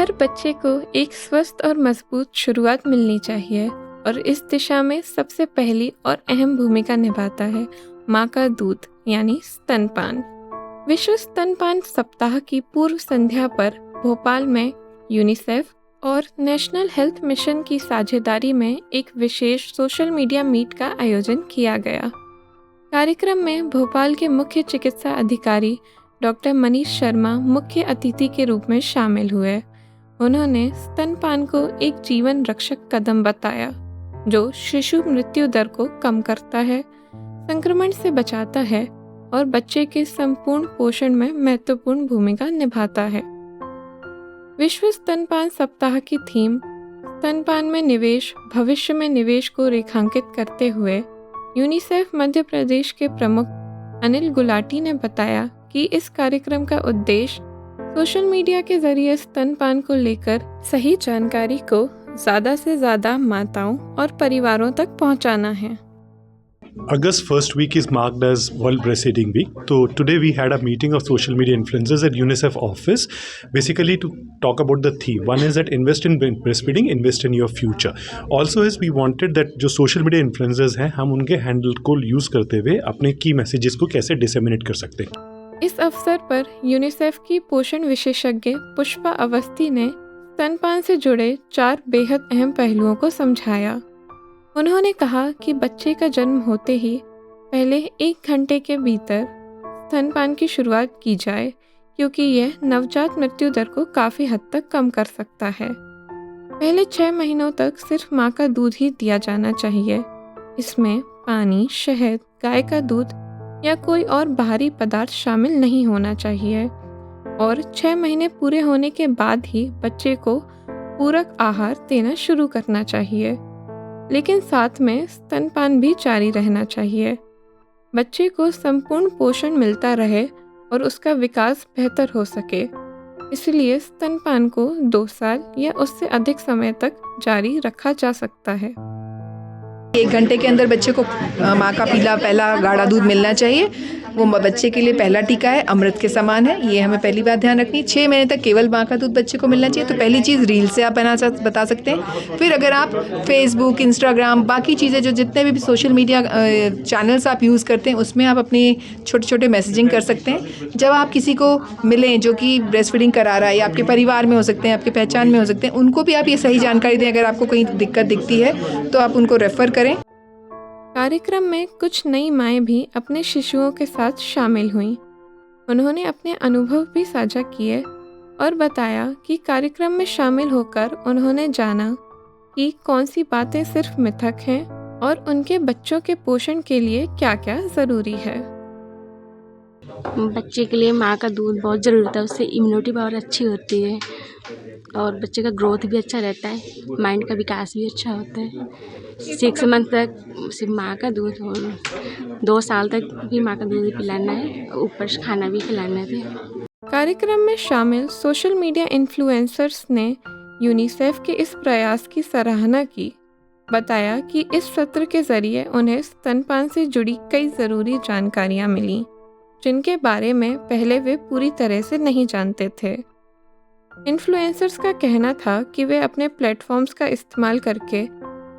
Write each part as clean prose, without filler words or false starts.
हर बच्चे को एक स्वस्थ और मजबूत शुरुआत मिलनी चाहिए और इस दिशा में सबसे पहली और अहम भूमिका निभाता है माँ का दूध यानी स्तनपान। विश्व स्तनपान सप्ताह की पूर्व संध्या पर भोपाल में यूनिसेफ और नेशनल हेल्थ मिशन की साझेदारी में एक विशेष सोशल मीडिया मीट का आयोजन किया गया। कार्यक्रम में भोपाल के मुख्य चिकित्सा अधिकारी डॉक्टर मनीष शर्मा मुख्य अतिथि के रूप में शामिल हुए। उन्होंने स्तनपान को एक जीवन रक्षक कदम बताया जो शिशु मृत्यु दर को कम करता है, संक्रमण से बचाता है और बच्चे के संपूर्ण पोषण में महत्वपूर्ण भूमिका निभाता है। विश्व स्तनपान सप्ताह की थीम स्तनपान में निवेश भविष्य में निवेश को रेखांकित करते हुए यूनिसेफ मध्य प्रदेश के प्रमुख अनिल गुलाटी ने बताया कि इस कार्यक्रम का उद्देश्य सोशल मीडिया के जरिए स्तनपान को लेकर सही जानकारी को ज़्यादा से ज़्यादा माताओं और परिवारों तक पहुंचाना है। August first week is marked as World Breastfeeding Week. So today we had a meeting of social media influencers at UNICEF office, basically to talk about the theme. One is that invest in breastfeeding, invest in your future. Also is we wanted that जो social media influencers हैं हम उनके handle को use करते हुए अपने की messages को कैसे डिसेमिनेट कर सकते हैं। इस अवसर पर यूनिसेफ की पोषण विशेषज्ञ पुष्पा अवस्थी ने स्तनपान से जुड़े 4 बेहद अहम पहलुओं को समझाया। उन्होंने कहा कि बच्चे का जन्म होते ही पहले 1 घंटे के भीतर स्तनपान की शुरुआत की जाए क्योंकि यह नवजात मृत्यु दर को काफ़ी हद तक कम कर सकता है। पहले 6 महीनों तक सिर्फ माँ का दूध ही दिया जाना चाहिए। इसमें पानी, शहद, गाय का दूध या कोई और बाहरी पदार्थ शामिल नहीं होना चाहिए और 6 महीने पूरे होने के बाद ही बच्चे को पूरक आहार देना शुरू करना चाहिए, लेकिन साथ में स्तनपान भी जारी रहना चाहिए। बच्चे को संपूर्ण पोषण मिलता रहे और उसका विकास बेहतर हो सके, इसलिए स्तनपान को 2 साल या उससे अधिक समय तक जारी रखा जा सकता है। 1 घंटे के अंदर बच्चे को माँ का पहला गाढ़ा दूध मिलना चाहिए। वो बच्चे के लिए पहला टीका है, अमृत के समान है। ये हमें पहली बात ध्यान रखनी है। 6 महीने तक केवल माँ का दूध बच्चे को मिलना चाहिए। तो पहली चीज़ रील से आप बता सकते हैं। फिर अगर आप फेसबुक, इंस्टाग्राम, बाकी चीज़ें जो जितने भी सोशल मीडिया चैनल्स आप यूज़ करते हैं उसमें आप अपनी छोटे छोटे मैसेजिंग कर सकते हैं। जब आप किसी को मिलें जो कि ब्रेस्ट फीडिंग करा रहा है या आपके परिवार में हो सकते हैं, आपकी पहचान में हो सकते हैं, उनको भी आप ये सही जानकारी दें। अगर आपको कहीं दिक्कत दिखती है तो आप उनको रेफ़र करें। कार्यक्रम में कुछ नई माएँ भी अपने शिशुओं के साथ शामिल हुईं। उन्होंने अपने अनुभव भी साझा किए और बताया कि कार्यक्रम में शामिल होकर उन्होंने जाना कि कौन सी बातें सिर्फ मिथक हैं और उनके बच्चों के पोषण के लिए क्या-क्या ज़रूरी है। बच्चे के लिए माँ का दूध बहुत ज़रूरत है, उससे इम्यूनिटी पावर अच्छी होती है और बच्चे का ग्रोथ भी अच्छा रहता है, माइंड का विकास भी अच्छा होता है। 6 मंथ तक सिर्फ माँ का दूध और 2 साल तक भी माँ का दूध ही पिलाना है, ऊपर से खाना भी खिलाना है। कार्यक्रम में शामिल सोशल मीडिया इन्फ्लुएंसर्स ने यूनिसेफ के इस प्रयास की सराहना की। बताया कि इस सत्र के जरिए उन्हें स्तनपान से जुड़ी कई ज़रूरी जानकारियाँ मिलीं, जिनके बारे में पहले वे पूरी तरह से नहीं जानते थे। इन्फ्लुएंसर्स का कहना था कि वे अपने प्लेटफॉर्म्स का इस्तेमाल करके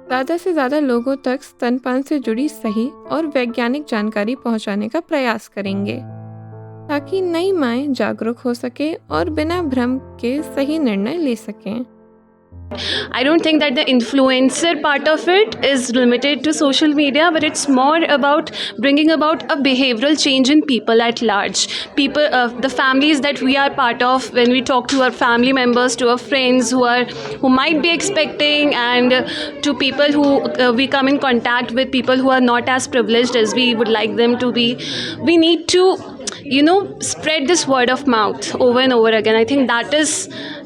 ज़्यादा से ज़्यादा लोगों तक स्तनपान से जुड़ी सही और वैज्ञानिक जानकारी पहुंचाने का प्रयास करेंगे ताकि नई माएँ जागरूक हो सके और बिना भ्रम के सही निर्णय ले सकें। I don't think that the influencer part of it is limited to social media, but it's more about bringing about a behavioral change in people at large. People, the families that we are part of, when we talk to our family members, to our friends who might be expecting, and to people who we come in contact with, people who are not as privileged as we would like them to be. We need to spread this word of mouth over and over again. I think that is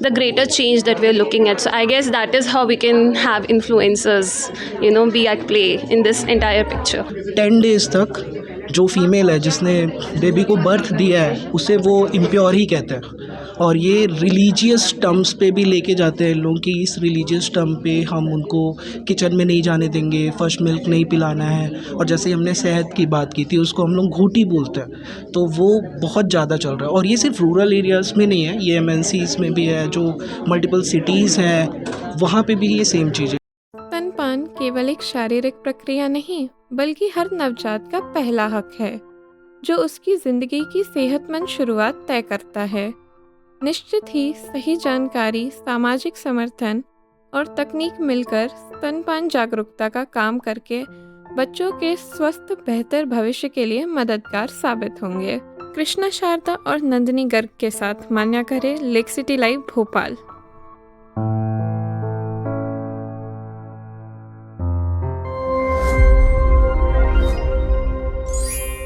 the greater change that we're looking at. So I guess that is how we can have influencers, be at play in this entire picture. 10 days तक जो female है जिसने baby को birth दिया है उसे वो impure ही कहते हैं और ये रिलीजियस टर्म्स पे भी लेके जाते हैं लोग कि इस रिलीजियस टर्म पे हम उनको किचन में नहीं जाने देंगे, फर्स्ट मिल्क नहीं पिलाना है। और जैसे हमने शहद की बात की थी, उसको हम लोग घूटी बोलते हैं, तो वो बहुत ज़्यादा चल रहा है। और ये सिर्फ रूरल एरियाज़ में नहीं है, ये MNCs में भी है, जो मल्टीपल सिटीज़ हैं वहाँ पे भी ये सेम चीज़ है। स्तनपान केवल एक शारीरिक प्रक्रिया नहीं, बल्कि हर नवजात का पहला हक है, जो उसकी जिंदगी की सेहतमंद शुरुआत तय करता है। निश्चित ही सही जानकारी, सामाजिक समर्थन और तकनीक मिलकर स्तनपान जागरूकता का काम करके बच्चों के स्वस्थ बेहतर भविष्य के लिए मददगार साबित होंगे। कृष्णा शारदा और नंदिनी गर्ग के साथ मान्या खरे, लेक सिटी लाइव, भोपाल।